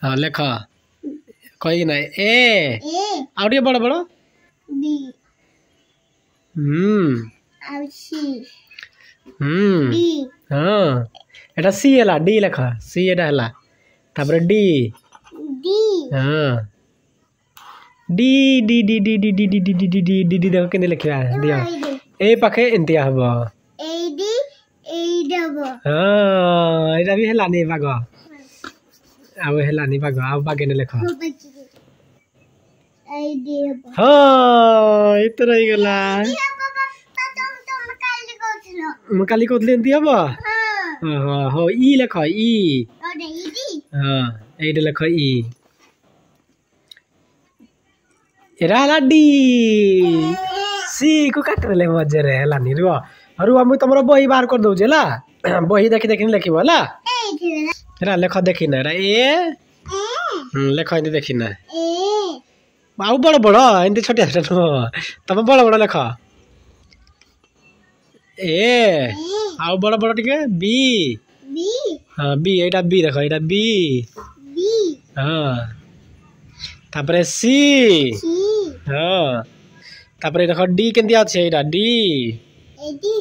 हाँ लेख कही ना ए आउटे बड़ बड़ बी डी हाँ एटा सी है डी लेख सी एटा है तापर डी डी हाँ D D D D D D D D D D D D देखो केंदे लिखा दिया ए पाखे एंतिया हबो ए डी ए डबल हाँ एटा भी है लानी बाग आउ है लानी बाग आउ बागे ने लेख ए डी हाँ इतना ही गला मैं काली कोथले एंती हबो हाँ हो ई लेख ई हाँ एटा लेख ई एरा हला डी सी को काटले मजे रे हलानी रुआ रुआ मु तमरो बही बाहर कर दउ जेला बही देखि देखि लिखिबो हला एरा लेख देखि ना एरा ए लेख एंती देखि ना आउ बड़ बड़ एंती छोटे छोटे तम बड़ बड़ लेख ए आउ बड़ बड़ टिके बी बी हाँ बी एटा बी देखो एटा बी बी हाँ तापरे सी सी हाँ तापरे देखो डी केंती अछि एटा डी ए डी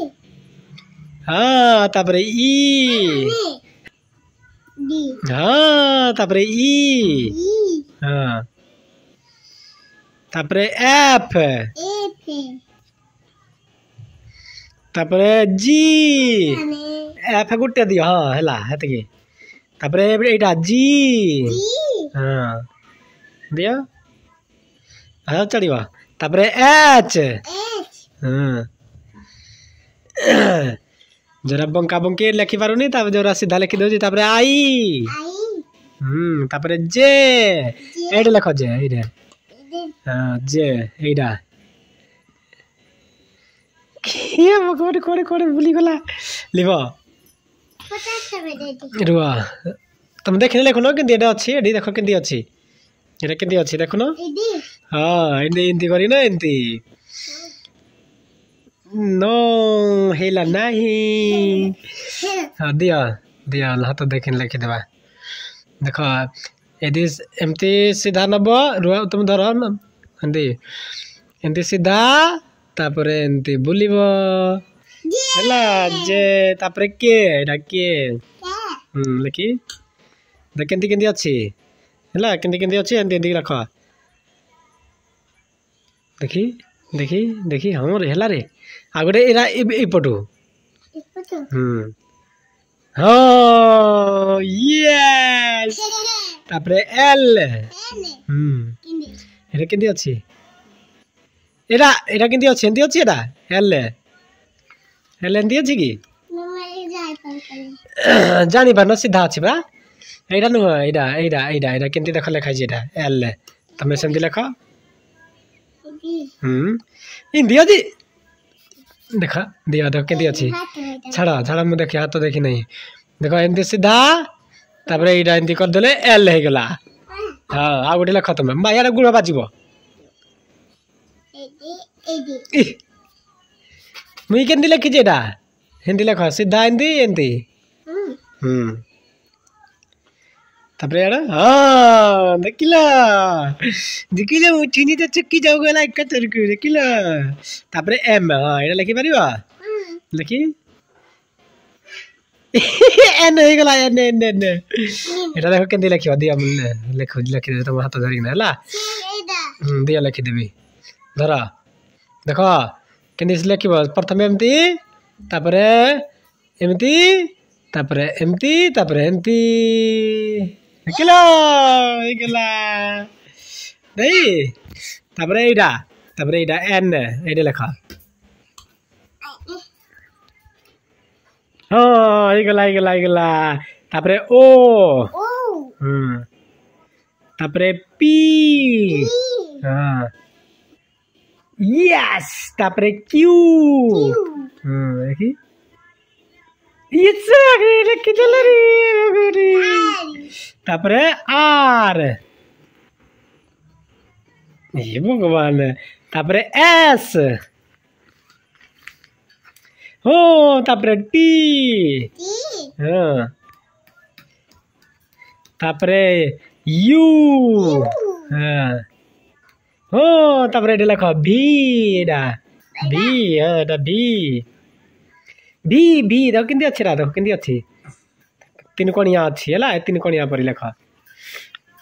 हाँ तापरे ई डी हाँ तापरे ई ई हाँ तापरे एफ एफ तापरे जी आने एफ गुटे दियो हाँ हैला हेतकी तापरे एटा जी जी हाँ दियो हाँ चढ़ीवा तापरे एच एच हाँ जरा बंका बंके लिखि पारुनी तापर जरा सीधा लिखि दउजी तापरे आई आई तापरे जे एडे लिख जे एडे हाँ जे एडा किया कोडे कोडे कोडे भूली गला लिबो 50 दे रुआ तुम देखने लेखुन केंदी एडा अछि एडी देखो केंदी अछि एडा केंदी अछि देखुन ए डी हाँ एंदी एंती करी ना एंती नो हेला नहीं हाँ दिया दिया हाथ देखिन लिखि देबा देखो यदि एमती सीधा नब रुआ तुम धर एंती एंती सीधा तापरे एंती बुलिबो ହେଲା ଯେ ତାପରେ କେ ଏଟା କେ ଲେଖି ଦେଖ କେମିତି କେମିତି ଅଛି ହେଲା କେମିତି କେମିତି ଅଛି ଏମିତି ଏମିତି ରଖ ଦେଖି ଦେଖି ଦେଖି ହଁ ରେ ହେଲା ରେ ଆଉ ଗୋଟେ ଏରା ଏପଟୁ ହଁ ୟେସ୍ ତାପରେ ଏଲ୍ ଏଟା କେମିତି ଅଛି ଏଟା ଏଟା କେମିତି ଅଛି ଏମିତି ଅଛି ଏଟା ଏଲ୍ एल एंती अछि कि जानी पारन सीधा अछि बा एटा नु एटा एटा एटा एटा केंती देख लेखा छै एटा एल तमे सेंती लेख हिंदी अछि देखा दिया देख केंती अछि छाड़ा छाड़ा मु देखि हाथ देखि नहीं देखो एंती सीधा तापर एटा एंती कर देले एल हे गेला हां आ गोटे लेख तमे मायार गुण बाजिबो एडी मुई केंदी लिखि जेडा हिंदी लेख सीधा हिंदी एंती तापरे यार हां देखिला देखिला उठिनी त चक्की जाऊ गेला एक तरक देखिला तापरे एम हां एटा लिखि परिबा लिखि एन हे गेला एन एन एन एटा देखो केंदी लिखियो दिया मुले लिखो लिखि दे तुम हाथ धरि ना हला दिया लिखि देबी धरा देखो केंदी लिखिब प्रथम एमती तापरे एमती तापरे एमती तापरे एमती देखिलो हे गेला नहीं तापरे एटा एन एडे लेखा हाँ हे गेला तापरे ओ तापरे पी हाँ यस तापरे क्यू देखी तापरे आर ये भगवान तापरे एस हो तापरे टी हाँ तापरे यू हाँ हो तापर एटा लेख भी एटा भी हाँ एटा भी भी भी देखो केंदी अछि रा देखो केंदी अछि तीन कोणिया अछि हला तीन कोणिया पर लेख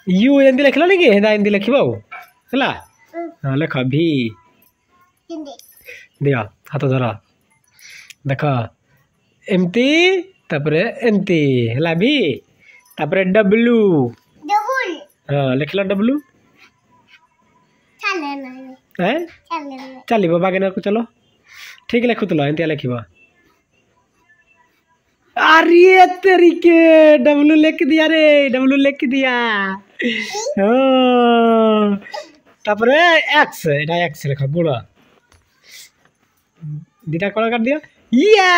यू एंदी लेखला नि कि हेदा एंदी लेखिबो हला हाँ लेख भी दिया हाथ धर देख एमती तापर एमती हला भी तापर डब्लू डबल हाँ लिखला डब्लू चले ना हैं चले ना चलिबो बागेना को चलो ठीक लिखुतलो एंती लिखिबो अरे तेरी के डब्लू लिख दिया रे डब्लू लिख दिया हाँ तापरे एक्स एटा एक्स लिखा गुड़ा दीटा कलर कर दिया या